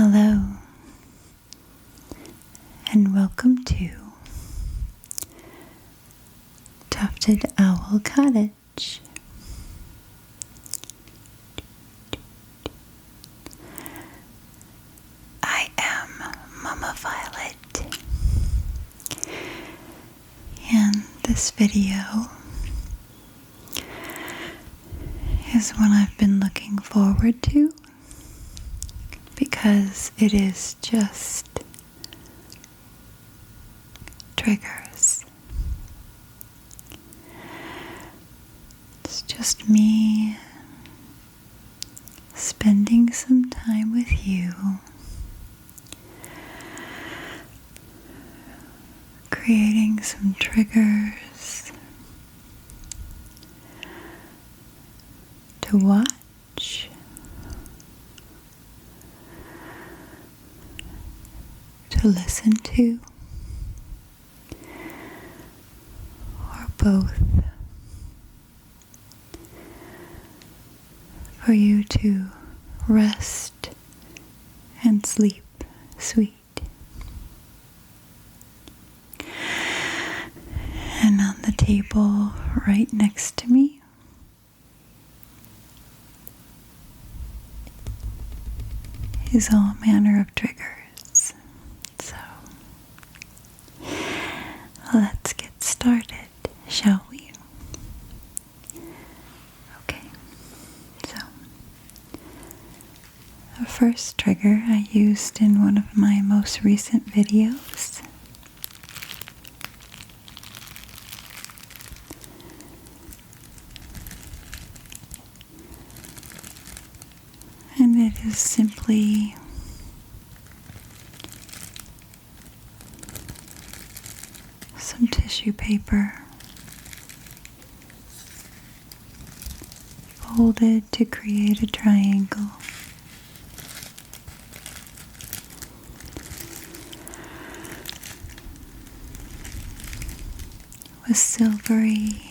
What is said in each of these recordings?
Hello, and welcome to Tufted Owl Cottage. I am Mama Violet, and this video is one I've been looking forward to because it is just triggers. It's just me spending some time with you, creating some triggers to watch, to listen to, or both, for you to rest and sleep sweet. And on the table right next to me is all manner of triggers. So let's get started, shall we? Okay, so the first trigger I used in one of my most recent videos. And it is simply some tissue paper folded to create a triangle with silvery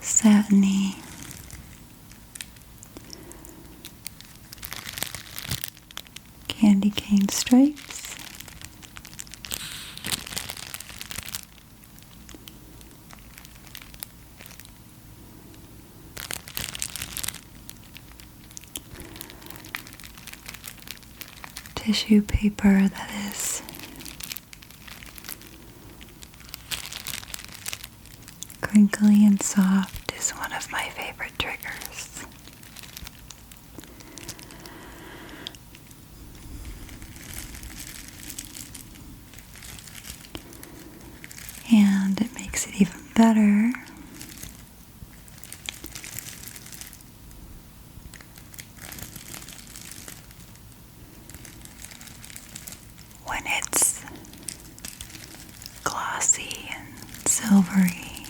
satiny candy cane stripes, tissue paper that is crinkly and soft is one of my favorite triggers. And it makes it even better when it's glossy and silvery.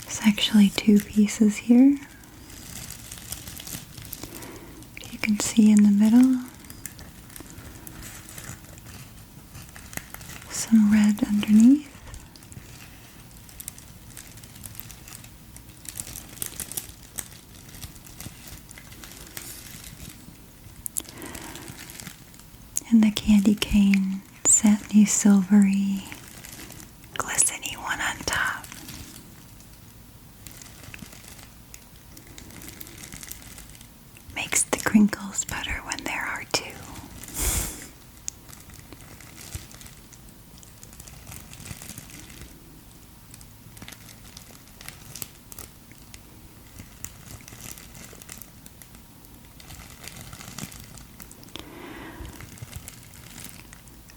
There's actually two pieces here. You can see in the middle some red underneath. And the candy cane satiny silvery glistening one on top. Makes the crinkles better when there are two.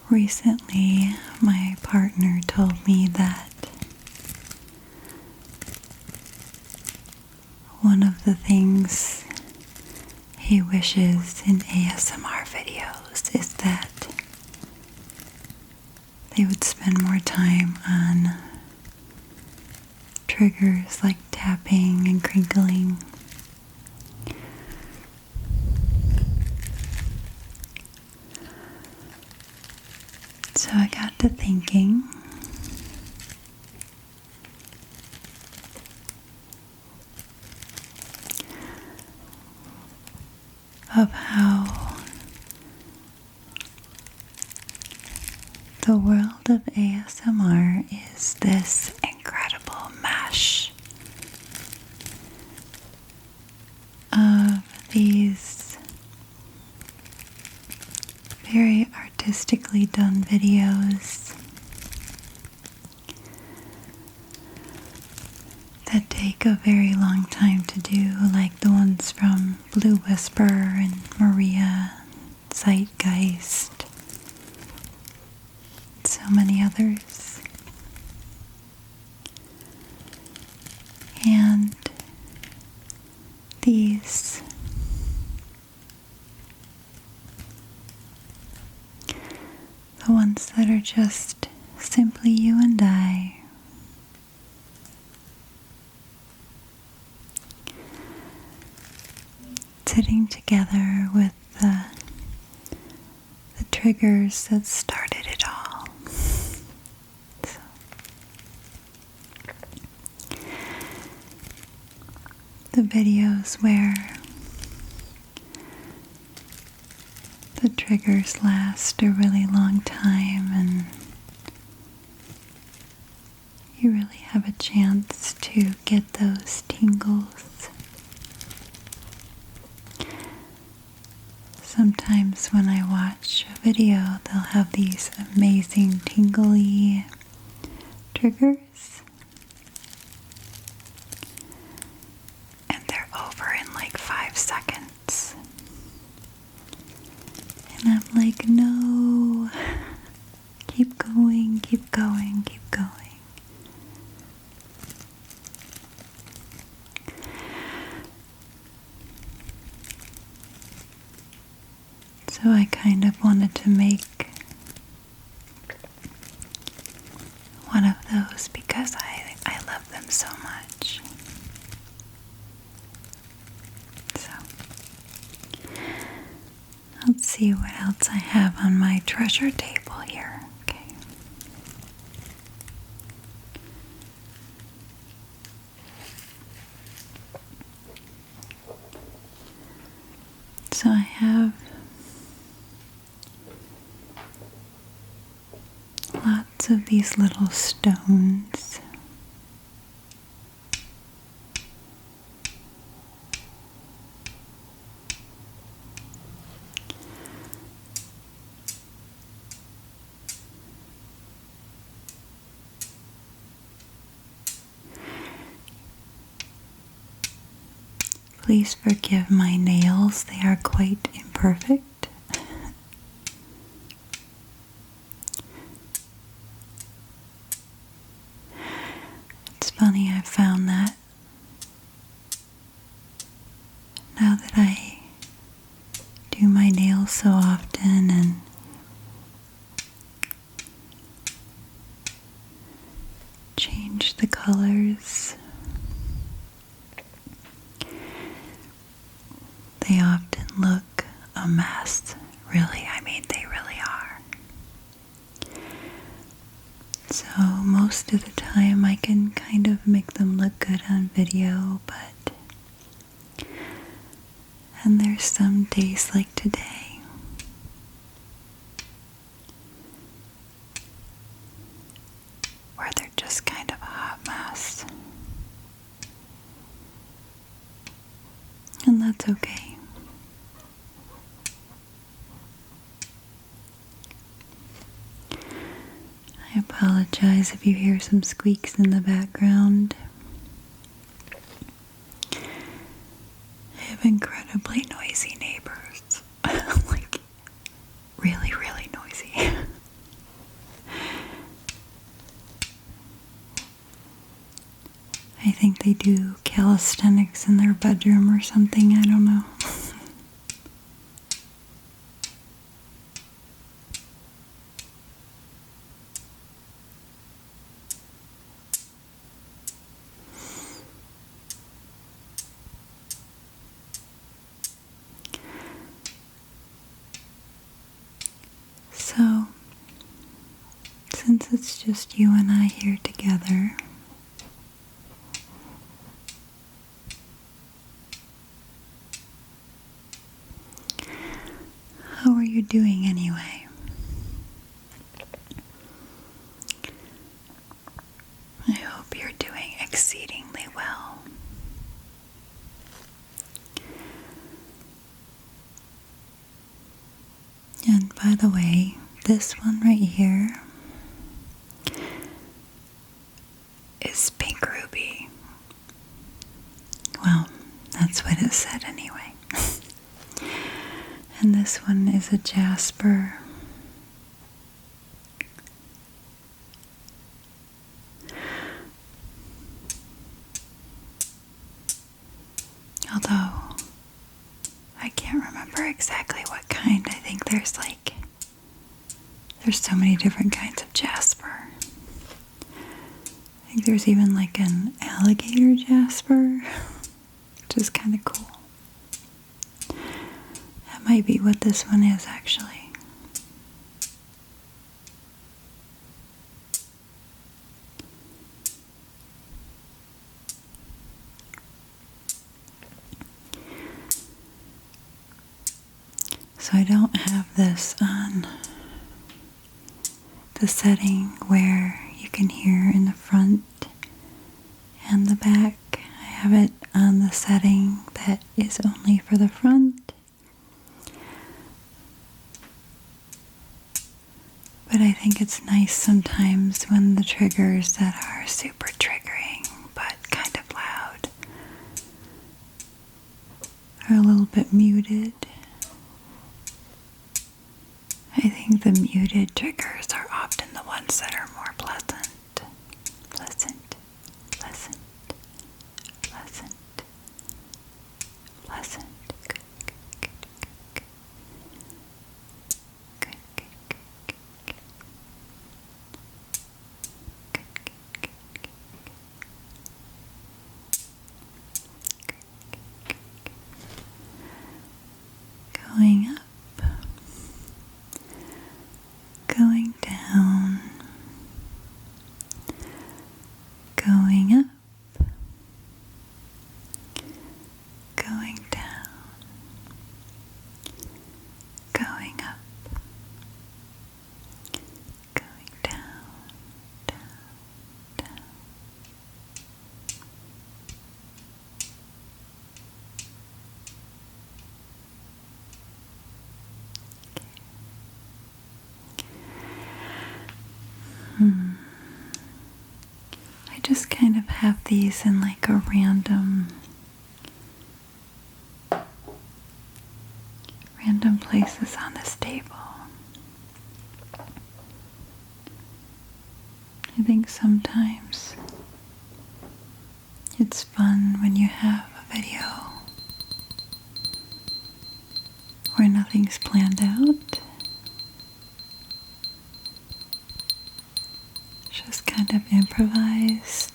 Recently, my partner told me that one of the things he wishes in ASMR videos is that they would spend more time on triggers like tapping and crinkling. So I got to thinking of how the world of ASMR is this incredible mesh of these very artistically done videos that take a very long time to do, like the ones from Blue Whisper and Maria, Zeitgeist, so many others. And these the ones that are just simply you and I, sitting together with the triggers that started it all. So, the videos where the triggers last a really long time and you really have a chance to get those tingles. Sometimes when I watch a video, they'll have these amazing tingly triggers, and they're over in like 5 seconds. And I'm like, no, keep going, keep going, keep going. So I kind of wanted to make one of those because I love them so much. So let's see what else I have on my treasure table here. Okay. So I have lots of these little stones. Please forgive my nails, they are quite imperfect. It's funny, I found that now that I do my nails so often and change the colors, they often look a mess. Really, I mean, they really are. So most of the time I can kind of make them look good on video, and there's some days like today where they're just kind of a hot mess. And that's okay. I apologize if you hear some squeaks in the background. I have incredibly noisy neighbors. Like, really, really noisy. I think they do calisthenics in their bedroom or something, I don't know. So, since it's just you and I here together, how are you doing anyway? I hope you're doing exceedingly well. And by the way, this one right here is pink ruby. Well, that's what it said anyway. And this one is a jasper. Although, I can't remember exactly what kind. I think there's so many different kinds of jasper. I think there's even like an alligator jasper, which is kind of cool. That might be what this one is actually. So I don't have this on the setting where you can hear in the front and the back. I have it on the setting that is only for the front. But I think it's nice sometimes when the triggers that are super triggering but kind of loud are a little bit muted. I think the muted triggers are often the ones that are more pleasant. Pleasant, pleasant, pleasant, pleasant. Good, good, good, good, good, good, good, good, good, good, good, good, good. Going up. Going down, going up, going down, going up, going down, down, down. I just kind of have these in like a random places on this table. I think sometimes it's fun when you have a video where nothing's planned out. Just kind of improvised.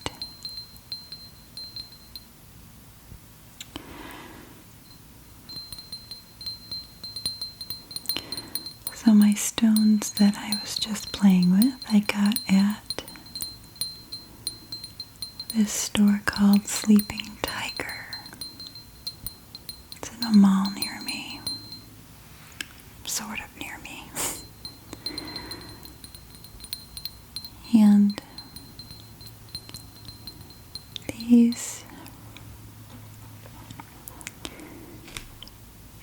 So my stones that I was just playing with, I got at this store called Sleeping Tiger. It's in a mall near me. Sort of near me. And these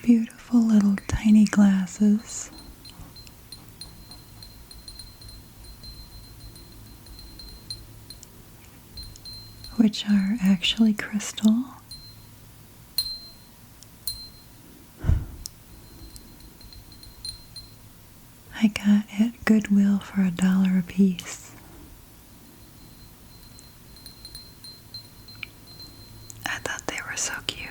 beautiful little tiny glasses which are actually crystal. I got at Goodwill for $1 a piece. I thought they were so cute.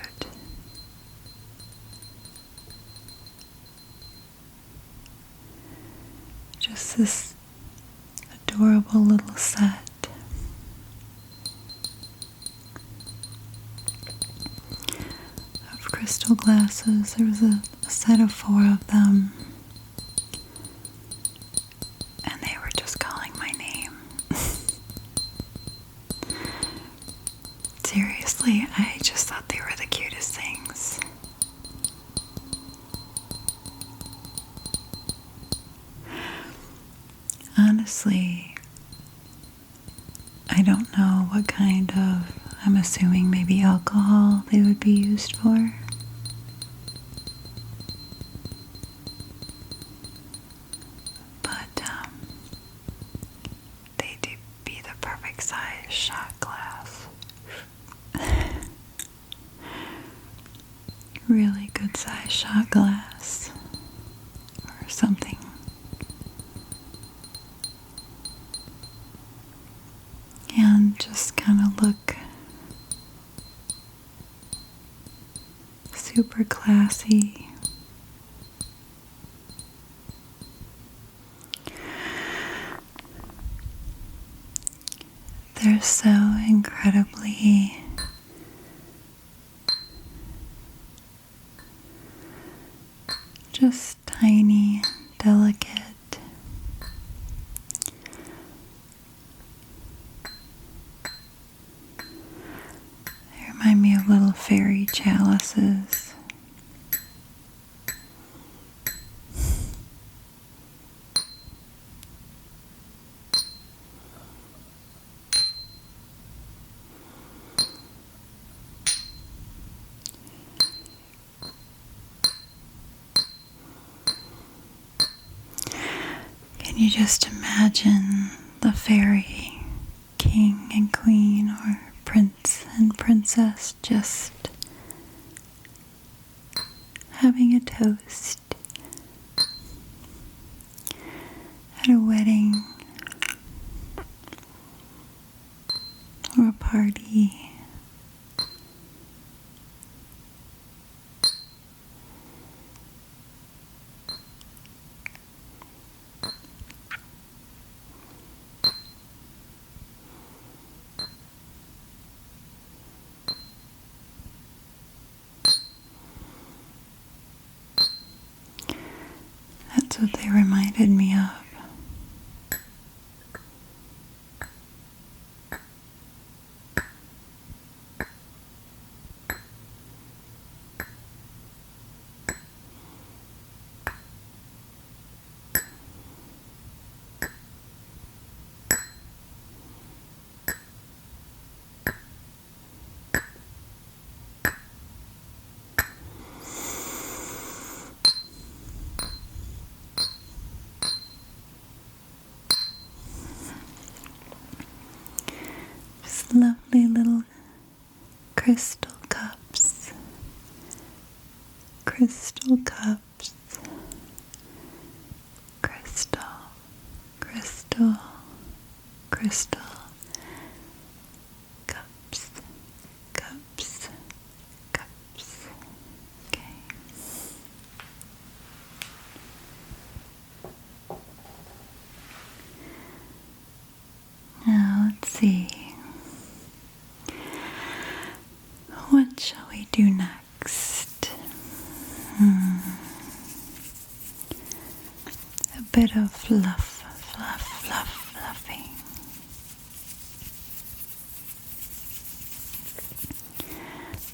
Just this adorable little set. Of crystal glasses. There was a set of 4 of them. And they were just calling my name. honestly, I don't know what kind of, I'm assuming maybe alcohol they would be used for. But they do be the perfect size shot glass. Really good size shot glass or something. And just kind of look super classy. They're so incredibly just tiny and delicate. They remind me of little fairy chalices. Can you just imagine the fairy king and queen or prince and princess just having a toast at a wedding or a party? That's what they reminded me of. Just lovely little crystal cups. Crystal cups. Crystal. Crystal. Crystal. Cups. Cups. Cups. Okay. Now let's see. What shall we do next? A bit of fluff, fluff, fluff, fluffing.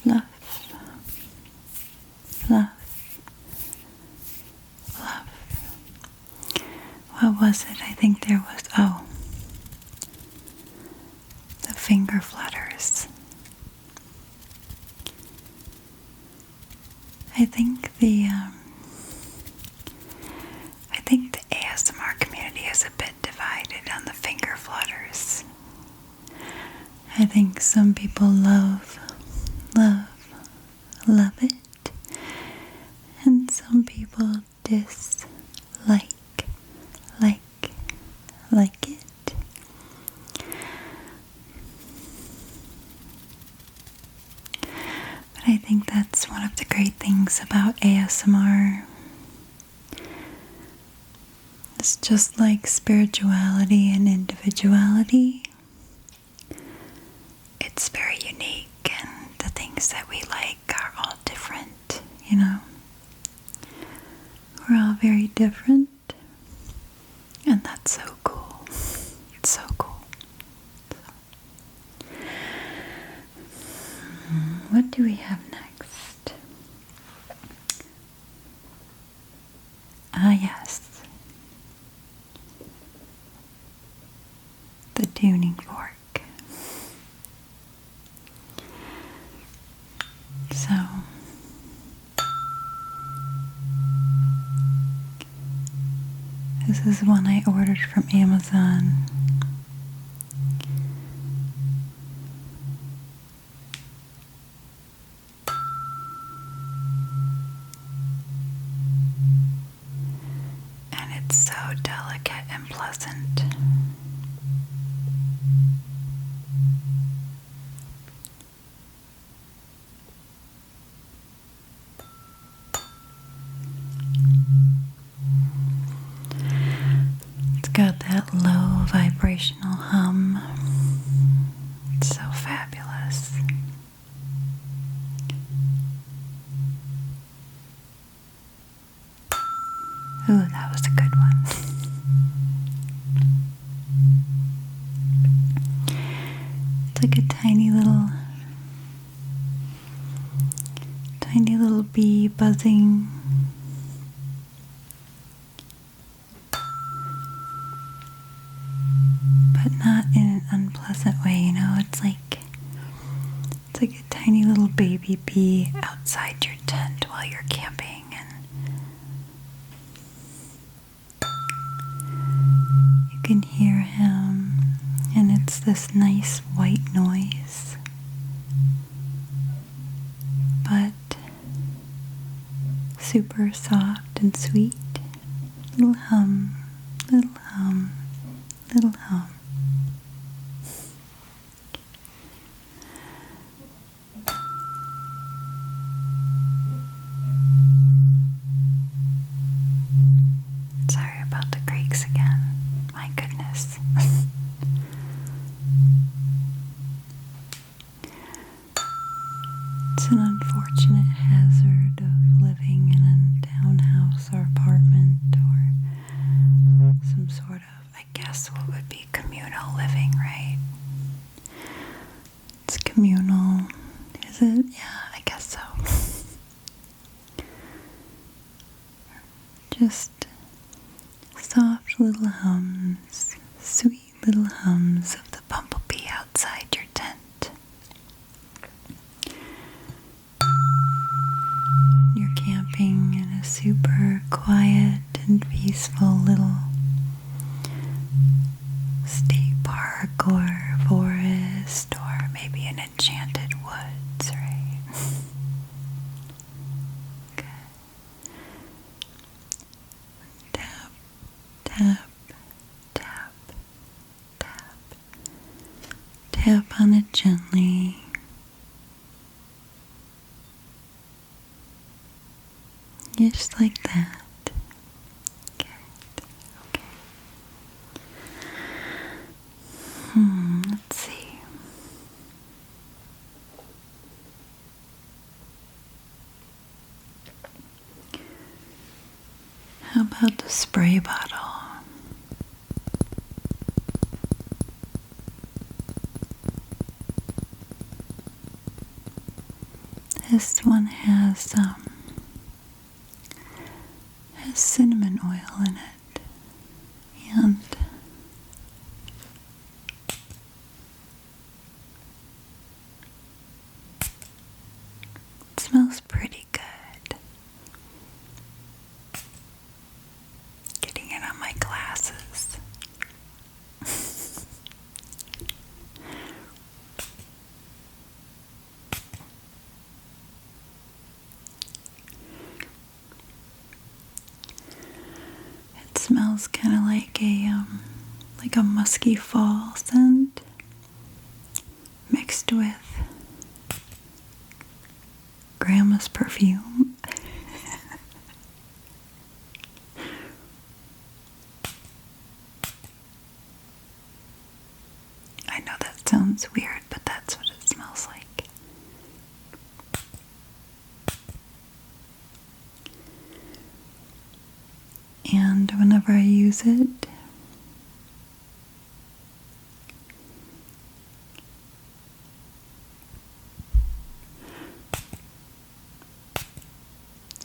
Fluff, fluff, fluff. What was it? I think there was, the finger flutters. I think the ASMR community is a bit divided on the finger flutters. I think some people love it, and some people dislike it. But I think that's one of the great things about ASMR. It's just like spirituality and individuality. It's very unique, and the things that we like are all different, you know. We're all very different, and that's so cool. It's so cool. What do we have next? Yes. tuning fork. So this is one I ordered from Amazon. And it's so delicate and pleasant. It's got that low vibrational hum. It's so fabulous. Ooh, that was a good one. It's like a tiny little bee buzzing. But not in an unpleasant way, you know, it's like a tiny little baby bee outside your tent while you're camping, and you can hear him, and it's this nice white noise, but super soft and sweet. Little hum, little hum, little hum. Sorry about the creaks again. My goodness. It's an unfortunate hazard of living in a townhouse or apartment or some sort of, I guess, what would be communal living, right? It's communal. Is it? Yeah, I guess so. Just soft little hums, sweet little hums of the bumblebee outside your tent. You're camping in a super quiet and peaceful little state park or forest or maybe an enchanted woods, right? Okay. Tap, tap, tap, tap. Tap on it gently. Just like that. Good. Okay. Let's see. How about the spray bottle? This one has cinnamon oil in it, and it smells pretty good. Getting it on my glasses. It smells kind of like a musky fall scent mixed with grandma's perfume. I know that sounds weird, but that's what it smells like. And whenever I use it,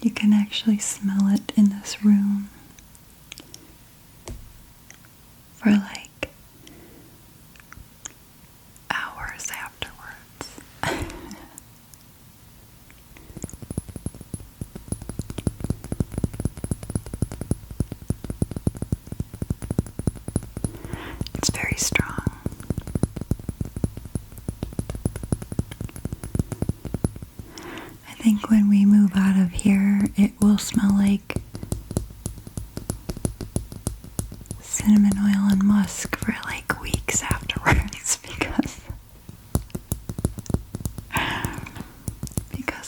you can actually smell it in this room for like it will smell like cinnamon oil and musk for like weeks afterwards because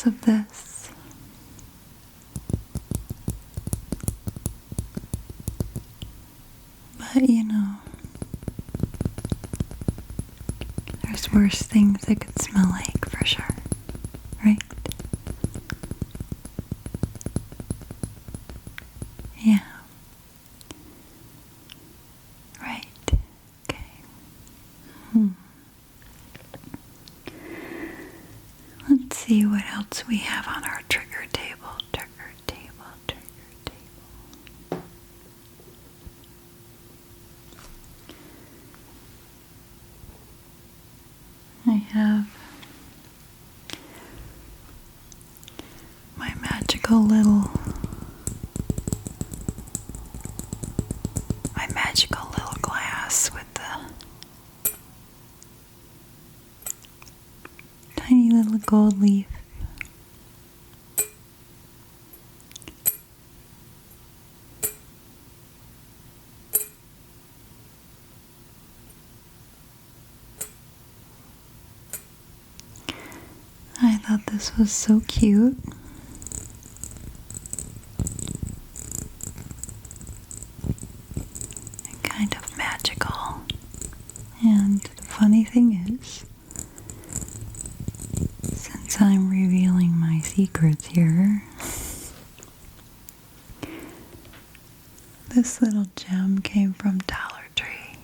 of this. But you know, there's worse things it could smell like for sure, right? Yeah. Right. Okay. Let's see what else we have on our trigger table. Trigger table, trigger table. I have my magical little glass with the tiny little gold leaf. I thought this was so cute. And kind of magical. And the funny thing is, since I'm revealing my secrets here, this little gem came from Dollar Tree.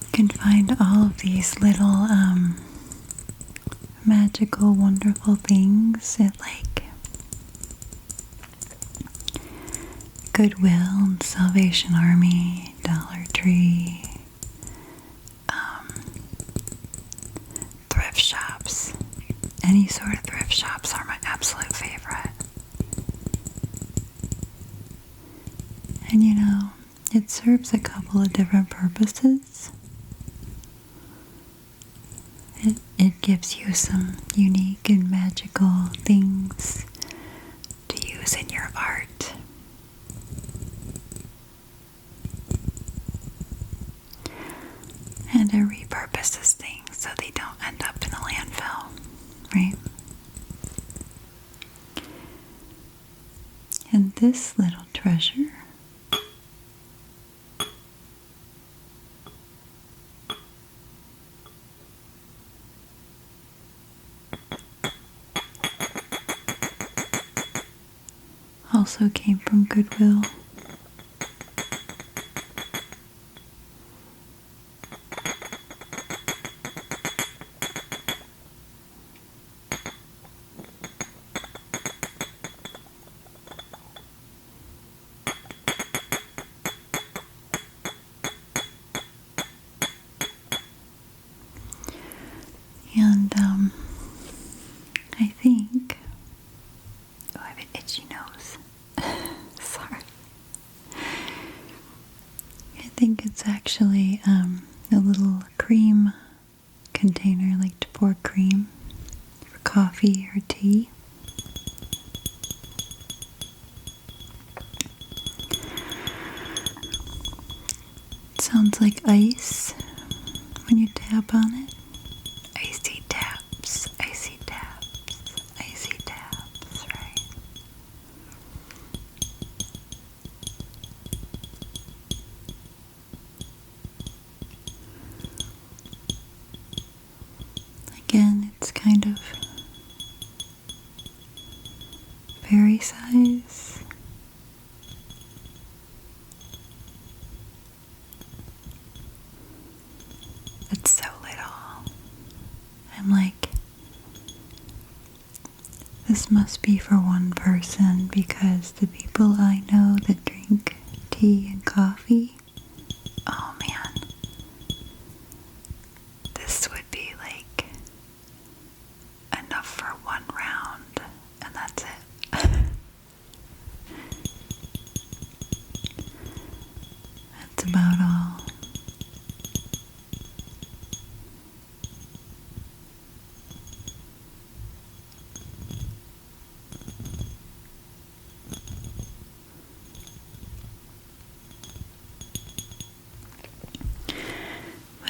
You can find all of these little magical, wonderful things at like Goodwill and Salvation Army, Dollar Tree, thrift shops. Any sort of thrift shops are my absolute favorite. And you know, it serves a couple of different purposes. It gives you some unique and magical things to use in your art. And it repurposes things so they don't end up in a landfill, right? And this little treasure also came from Goodwill. And I think, oh, I have an itchy nose. Sorry. I think it's actually a little cream container, like to pour cream for coffee or tea. It sounds like ice when you tap on it. Icy taps, icy taps, icy taps, right? Again, it's kind of fairy size. It's so little. I'm like, this must be for one person because the people I know that drink tea and coffee, oh man, this would be like enough for one round, and that's it. That's about all.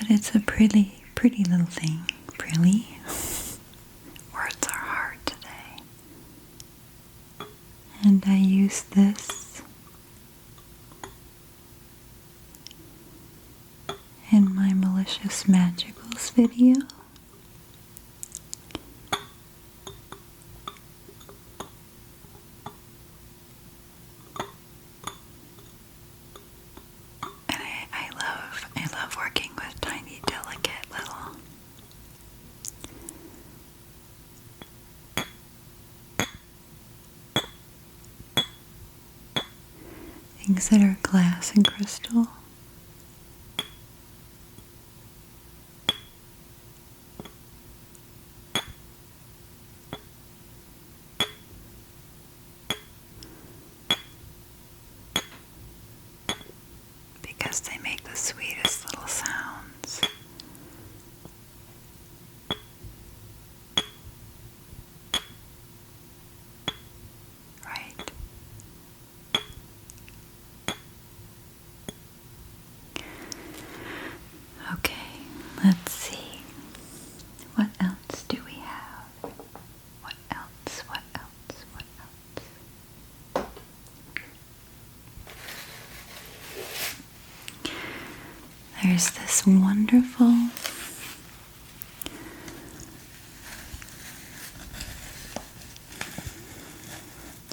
But it's a pretty, pretty little thing. Pretty. Words are hard today. And I use this in my Malicious Magicals video. I love working with tiny, delicate little things that are glass and crystal. Because they make the sweetest little sounds. Right? Okay, let's see. What else do we have? What else? What else? What else? There's this wonderful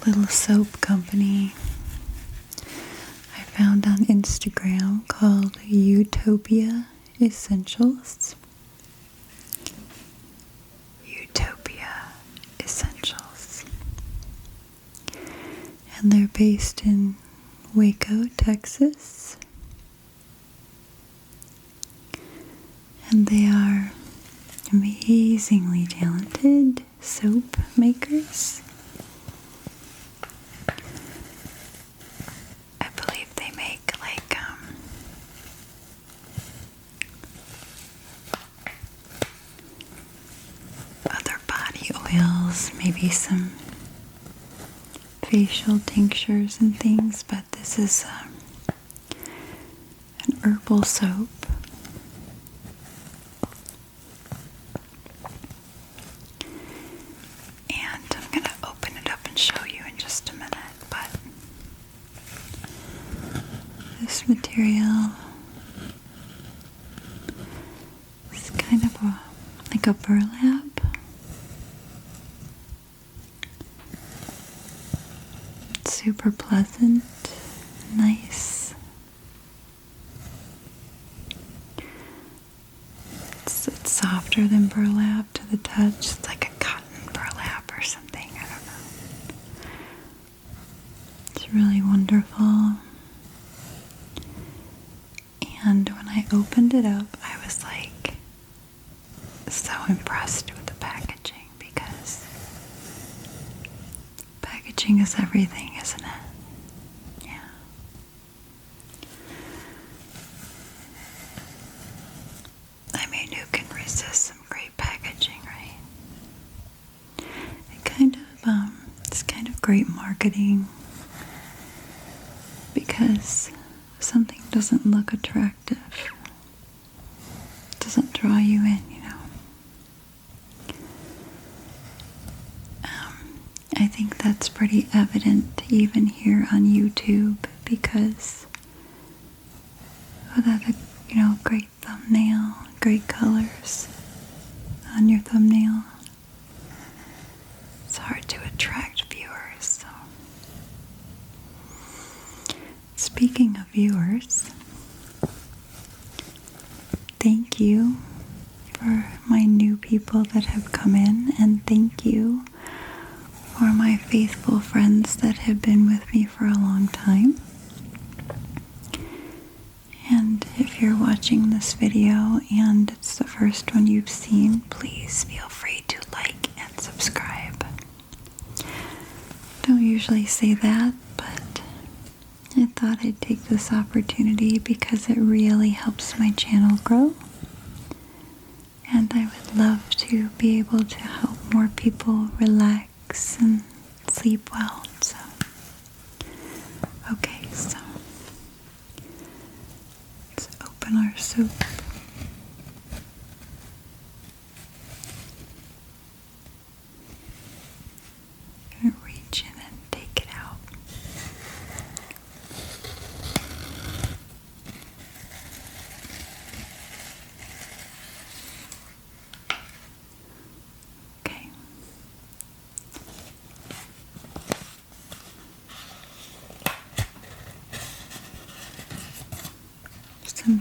little soap company I found on Instagram called Utopia Essentials. Utopia Essentials. And they're based in Waco, Texas. And they are amazingly talented soap makers. I believe they make other body oils, maybe some facial tinctures and things, but this is an herbal soap. This material is kind of like a burlap. It's super pleasant, nice. It's softer than burlap to the touch. It's like a cotton burlap or something. I don't know. It's really wonderful. And when I opened it up, I was like so impressed with the packaging, because packaging is everything, isn't it? Yeah. I mean, who can resist some great packaging, right? It's kind of great marketing, because something doesn't look attractive, doesn't draw you in, I think that's pretty evident even here on YouTube, because without a great thumbnail, great colors on your thumbnail, it's hard to attract viewers. So, speaking of viewers, thank you for my new people that have come in, and thank you for my faithful friends that have been with me for a long time. And if you're watching this video and it's the first one you've seen, please feel free to like and subscribe. Don't usually say that, but I thought I'd take this opportunity because it really helps my channel grow. And I would love to be able to help more people relax and sleep well. So, okay, so let's open our soup.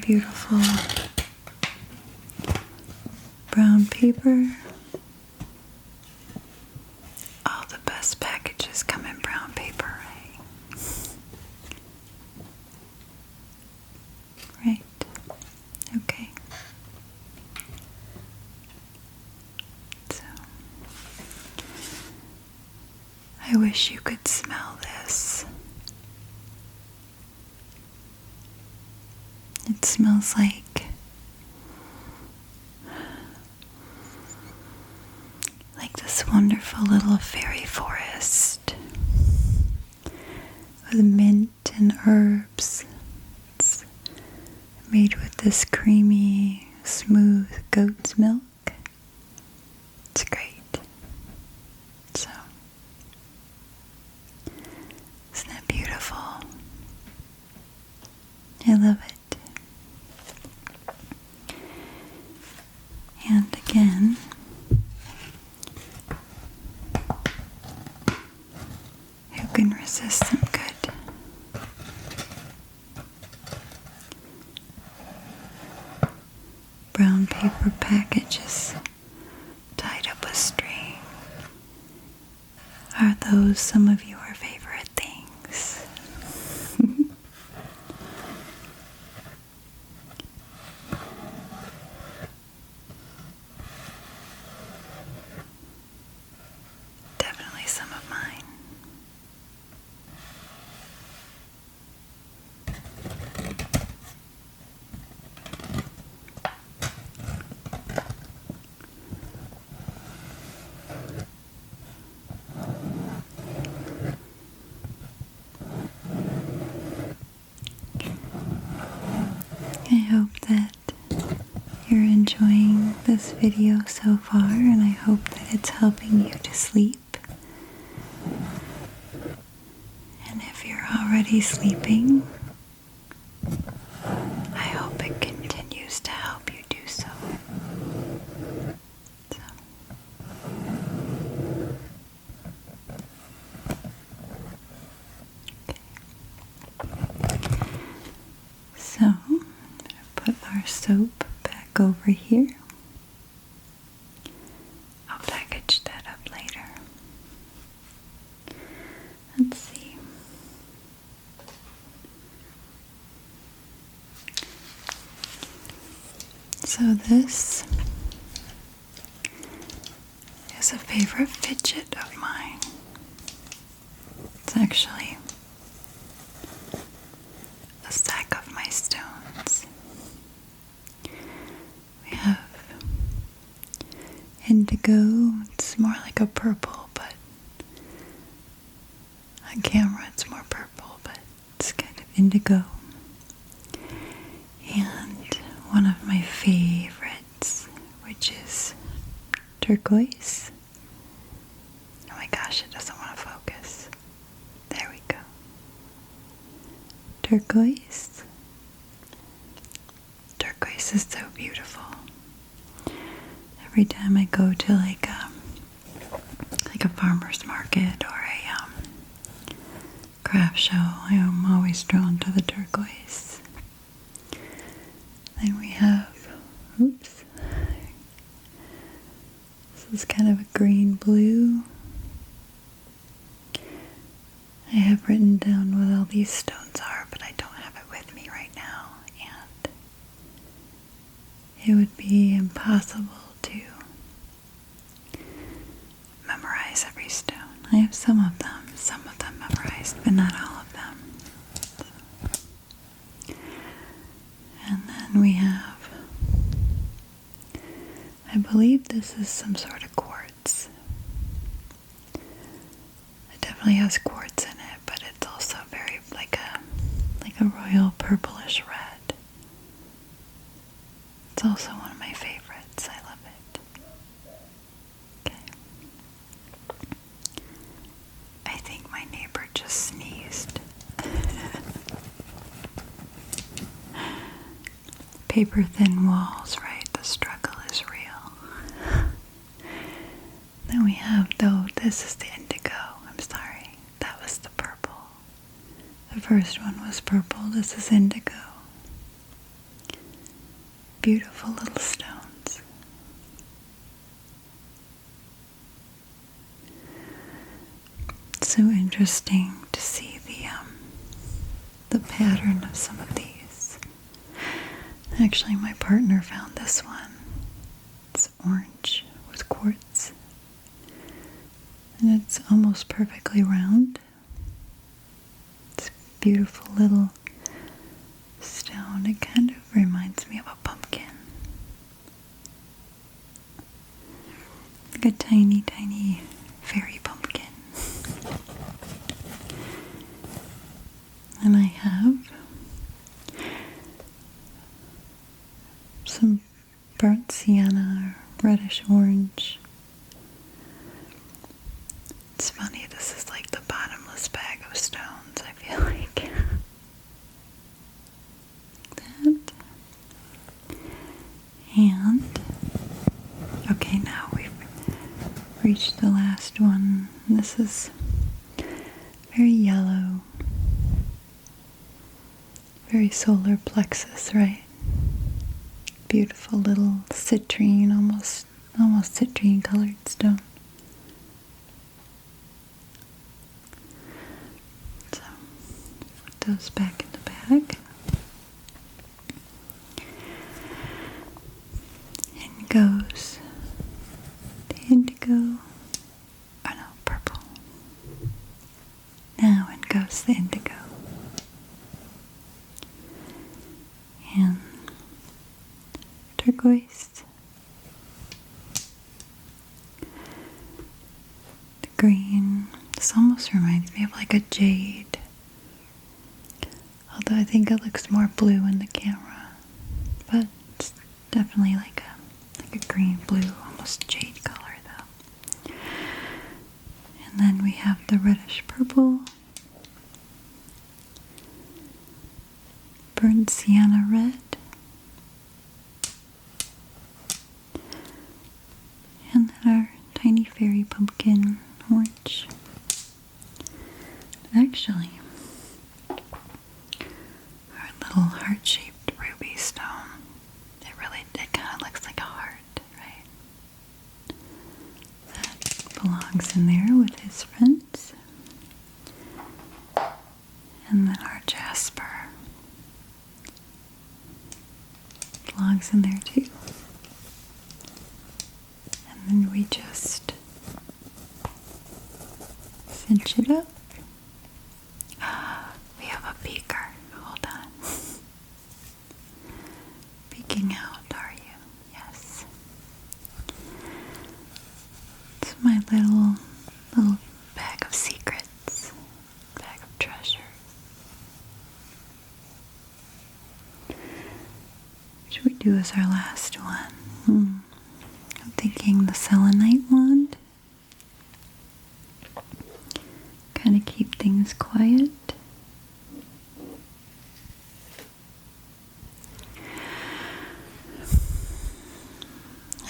beautiful brown paper. All the best packages come in brown paper, right? Right. Okay. So, I wish you could smell this. It smells like this wonderful little fairy forest with mint and herbs. It's made with this creamy, smooth goat's milk. It's great. So, isn't that beautiful? I love it. And again, who can resist some good brown paper packages tied up with string? Are those some of your favorite things? Definitely some of mine. I hope that you're enjoying this video so far, and I hope that it's helping you to sleep. And if you're already sleeping, I hope it continues to help you do so. So, I'm going to put our soap back over here. I'll package that up later. Let's see. So this is a favorite fidget of mine. It's actually a sack of my stones. We have indigo. It's more like a purple, but on camera it's more purple, but it's kind of indigo. And one of my favorites, which is turquoise. Oh my gosh, it doesn't want to focus. There we go. Turquoise. Turquoise is so beautiful. Every time I go to like a farmer's market or a craft show, I am always drawn to the turquoise. Then we have, oops, this is kind of a green blue. I have written down what all these stones are, but I don't have it with me right now, and it would be impossible to memorize every stone. I have some of them memorized, but not all of them. And then we have, I believe this is some sort of quartz. It definitely has quartz in it, but it's also very like a royal purplish red. It's also one of my favorites. I love it. Okay. I think my neighbor just sneezed. Paper thin walls, right? The struggle is real. Then we have, though, this is the indigo. I'm sorry. That was the purple. The first one was purple. This is indigo. beautiful little stones. It's so interesting to see the pattern of some of these. Actually, my partner found this one. It's orange with quartz. And it's almost perfectly round. It's a beautiful little stone. It kind of reminds me of a pumpkin. Like a tiny, tiny fairy pumpkin. And I have some burnt sienna, reddish orange. It's funny, this is like the bottomless bag of stones, I feel like. That. And, okay, now we've reached the last one. This is very yellow. Very solar plexus, right? Beautiful little citrine, almost citrine colored stone. So, put those back in the bag. In goes the indigo. Oh no, purple. Now in goes the indigo. And turquoise, the green. This almost reminds me of like a jade, although I think it looks more blue in the camera, but it's definitely like a green blue, almost jade color though. And then we have the reddish purple, burnt sienna red, and then our tiny fairy pumpkin orange. Actually, our little heart-shaped ruby stone, it kind of looks like a heart, right? That belongs in there with his friends. And then our Jasper belongs in there too. And then we just cinch it up. We have a beaker. Hold on. Peeking out, are you? Yes. It's my little bag of secrets, bag of treasures. What should we do as our last one? I'm thinking the Selenite wand. Kind of keep things quiet.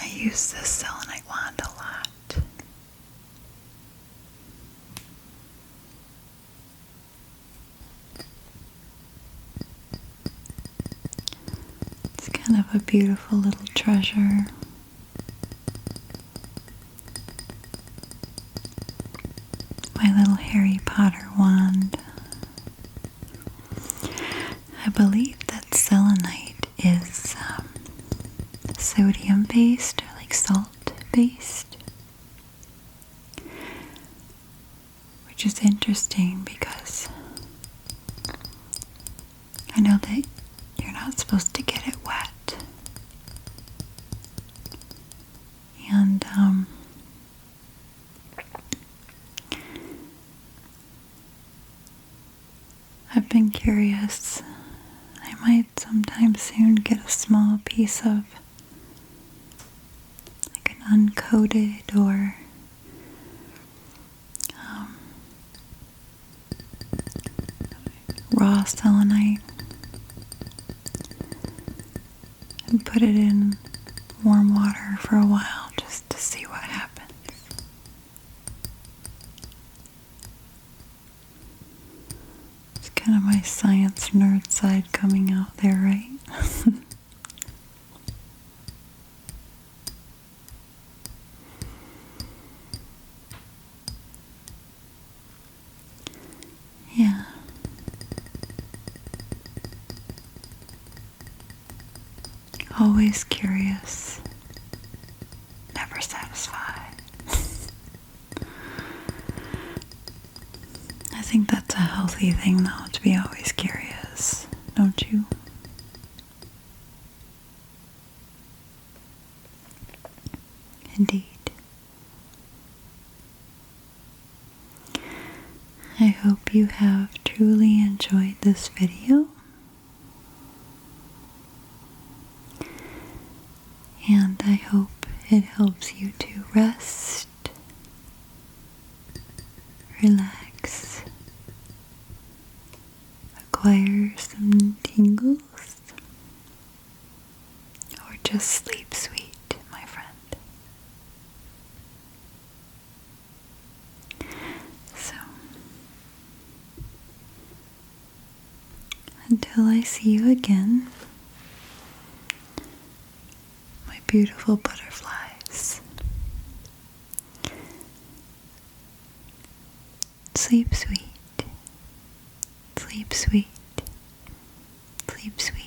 I use this selenite wand a lot. It's kind of a beautiful little treasure. My little Harry Potter wand. I believe that selenite is sodium based, or like salt based, which is interesting because I know that you're not supposed to get it wet, and I've been curious. I might sometime soon get a small piece of like an uncoated or raw selenite and put it in warm water for a while just to see what happens. It's kind of my science nerd side coming out there, right? always curious, never satisfied. I think that's a healthy thing, though, to be always curious, don't you? Indeed. I hope you have truly enjoyed this video. And I hope it helps you to rest, relax, acquire some tingles, or just sleep sweet, my friend. So, until I see you again, my beautiful butterflies, sleep sweet, sleep sweet, sleep sweet.